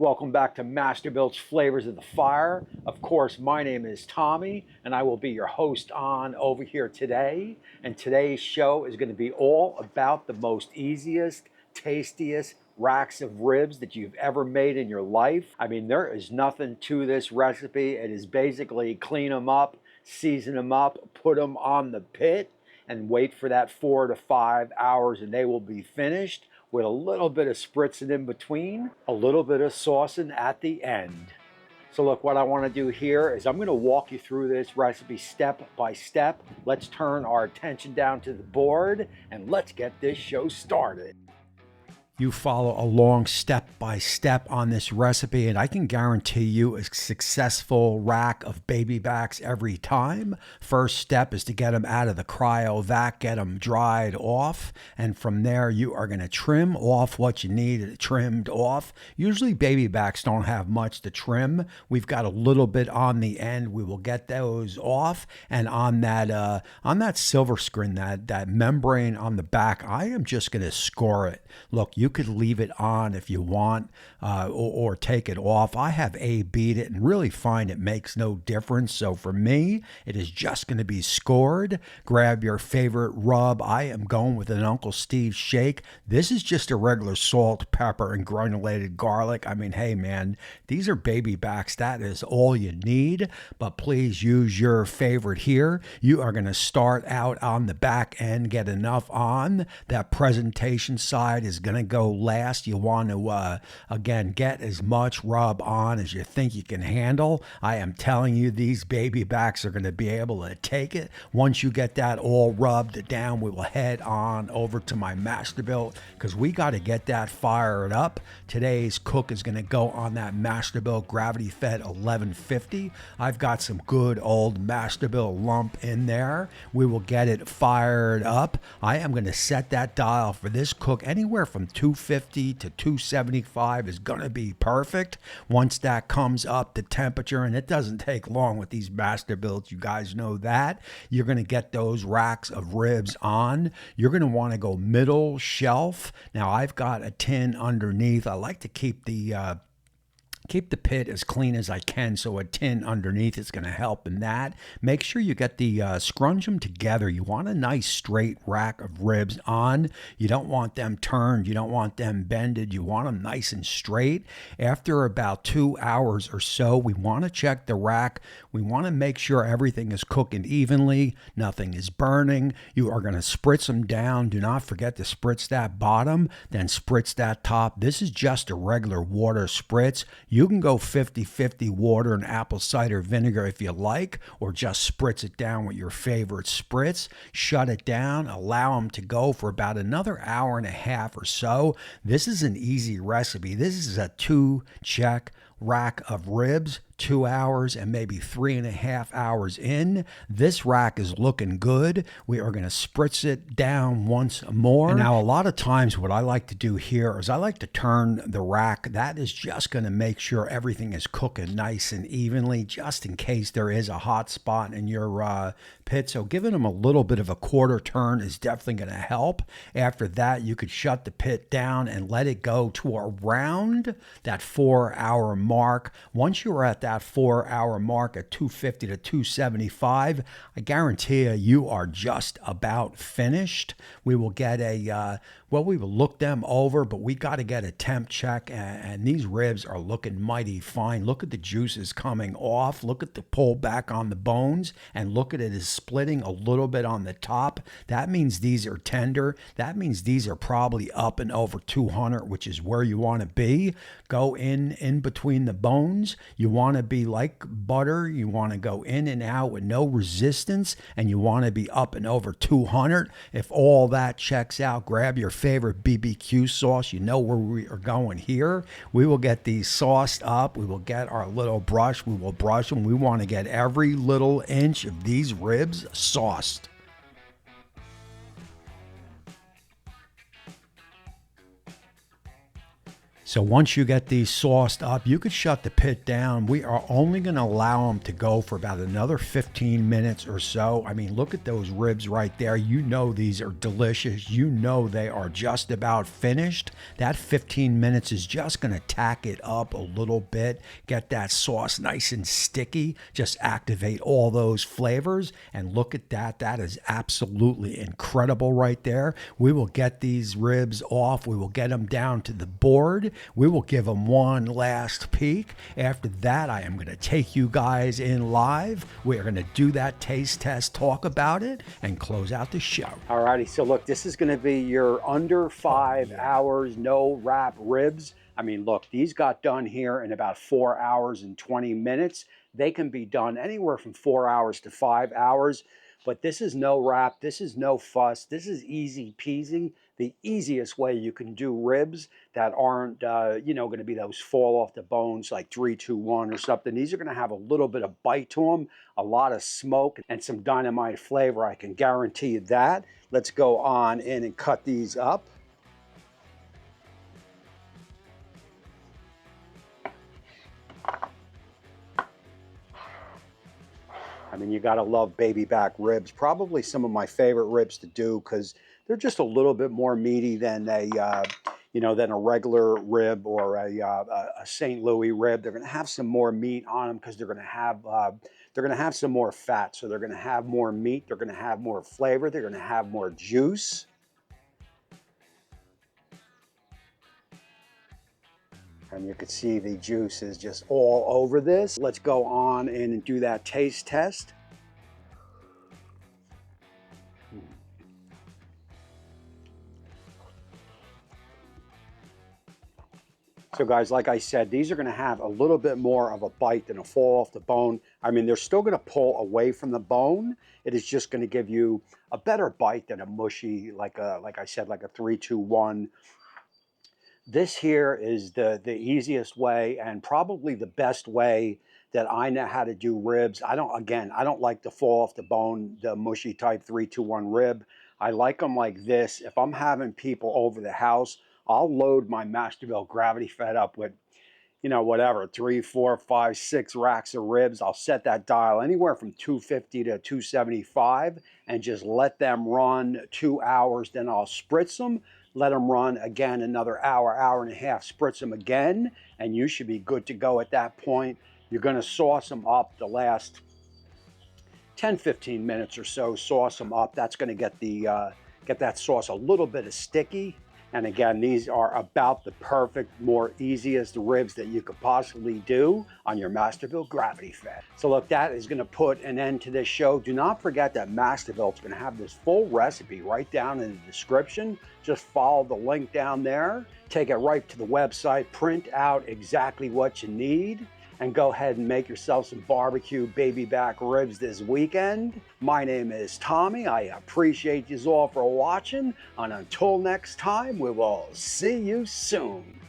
Welcome back to Masterbuilt's Flavors of the Fire. Of course, my name is Tommy, and I will be your host on over here today. And today's show is going to be all about the most easiest, tastiest racks of ribs that you've ever made in your life. I mean, there is nothing to this recipe. It is basically clean them up, season them up, put them on the pit, and wait for that 4 to 5 hours, and they will be finished with a little bit of spritzing in between, a little bit of saucing at the end. So look, what I want to do here is I'm going to walk you through this recipe step by step. Let's turn our attention down to the board and let's get this show started. You follow along step by step on this recipe, and I can guarantee you a successful rack of baby backs every time. First step is to get them out of the cryo vac, get them dried off, and from there you are going to trim off what you need trimmed off. Usually baby backs don't have much to trim. We've got a little bit on the end. We will get those off, and on that silver screen, that membrane on the back, I am just going to score it. Look, you could leave it on if you want, or take it off. I have A-B'd it and really find it makes no difference. So for me, it is just going to be scored. Grab your favorite rub. I am going with an Uncle Steve shake. This is just a regular salt, pepper, and granulated garlic. I mean, hey man, these are baby backs. That is all you need, but please use your favorite here. You are going to start out on the back end, get enough on. That presentation side is going to go last. You want to, again, get as much rub on as you think you can handle. I am telling you, these baby backs are going to be able to take it. Once you get that all rubbed down, we will head on over to my Masterbuilt because we got to get that fired up. Today's cook is going to go on that Masterbuilt Gravity Fed 1150. I've got some good old Masterbuilt lump in there. We will get it fired up. I am going to set that dial for this cook anywhere from 250 to 275 is going to be perfect. Once that comes up, the temperature, and it doesn't take long with these Masterbuilts, you guys know that. You're going to get those racks of ribs on. You're going to want to go middle shelf. Now, I've got a tin underneath. I like to keep the pit as clean as I can, so a tin underneath is going to help in that. Make sure you get the scrunch them together. You want a nice straight rack of ribs on. You don't want them turned. You don't want them bended. You want them nice and straight. After about 2 hours or so, we want to check the rack. We want to make sure everything is cooking evenly. Nothing is burning. You are going to spritz them down. Do not forget to spritz that bottom, then spritz that top. This is just a regular water spritz. You can go 50-50 water and apple cider vinegar if you like, or just spritz it down with your favorite spritz. Shut it down, allow them to go for about another hour and a half or so. This is an easy recipe. This is a 2-check rack of ribs. 2 hours and maybe 3.5 hours in. This rack is looking good. We are going to spritz it down once more. And now a lot of times what I like to do here is I like to turn the rack. That is just going to make sure everything is cooking nice and evenly, just in case there is a hot spot in your pit. So giving them a little bit of a quarter turn is definitely going to help. After that, you could shut the pit down and let it go to around that 4-hour mark. Once you are at that 4-hour mark at 250 to 275, I guarantee you are just about finished. We will get we will look them over, but we got to get a temp check, and these ribs are looking mighty fine. Look at the juices coming off. Look at the pull back on the bones, and look at it is splitting a little bit on the top. That means these are tender. That means these are probably up and over 200, which is where you want to be. Go in between the bones. You want to be like butter. You want to go in and out with no resistance, and you want to be up and over 200. If all that checks out, grab your favorite BBQ sauce. You know where we are going here. We will get these sauced up. We will get our little brush. We will brush them. We want to get every little inch of these ribs sauced. So once you get these sauced up, you could shut the pit down. We are only going to allow them to go for about another 15 minutes or so. I mean, look at those ribs right there. You know these are delicious. You know they are just about finished. That 15 minutes is just going to tack it up a little bit, get that sauce nice and sticky, just activate all those flavors. And look at that. That is absolutely incredible right there. We will get these ribs off. We will get them down to the board. We will give them one last peek. After that, I am going to take you guys in live. We are going to do that taste test, talk about it, and close out the show. Alrighty, so look, this is going to be your under 5 hours, no wrap ribs. I mean, look, these got done here in about 4 hours and 20 minutes. They can be done anywhere from 4 hours to 5 hours. But this is no wrap, this is no fuss, this is easy peasy, the easiest way you can do ribs that aren't, going to be those fall off the bones like 3, 2, 1 or something. These are going to have a little bit of bite to them, a lot of smoke, and some dynamite flavor. I can guarantee you that. Let's go on in and cut these up. I mean, you got to love baby back ribs. Probably some of my favorite ribs to do because they're just a little bit more meaty than than a regular rib or a St. Louis rib. They're going to have some more meat on them because they're going to have some more fat. So they're going to have more meat. They're going to have more flavor. They're going to have more juice. And you can see the juice is just all over this. Let's go on in and do that taste test. So guys, like I said, these are going to have a little bit more of a bite than a fall off the bone. I mean, they're still going to pull away from the bone. It is just going to give you a better bite than a mushy, like I said, like a 3, 2, 1. This here is the easiest way and probably the best way that I know how to do ribs. I don't like the fall off the bone, the mushy type 3, 2, 1 rib. I like them like this. If I'm having people over the house, I'll load my Masterbuilt Gravity Fed up with, whatever, 3, 4, 5, 6 racks of ribs. I'll set that dial anywhere from 250 to 275 and just let them run 2 hours. Then I'll spritz them. Let them run again another hour, hour and a half, spritz them again, and you should be good to go at that point. You're going to sauce them up the last 10, 15 minutes or so, sauce them up. That's going to get that sauce a little bit of sticky. And again, these are about the perfect, more easiest ribs that you could possibly do on your Masterbuilt Gravity Fed. So look, that is going to put an end to this show. Do not forget that Masterbuilt's going to have this full recipe right down in the description. Just follow the link down there, take it right to the website, print out exactly what you need, and go ahead and make yourself some barbecue baby back ribs this weekend. My name is Tommy. I appreciate you all for watching. And until next time, we will see you soon.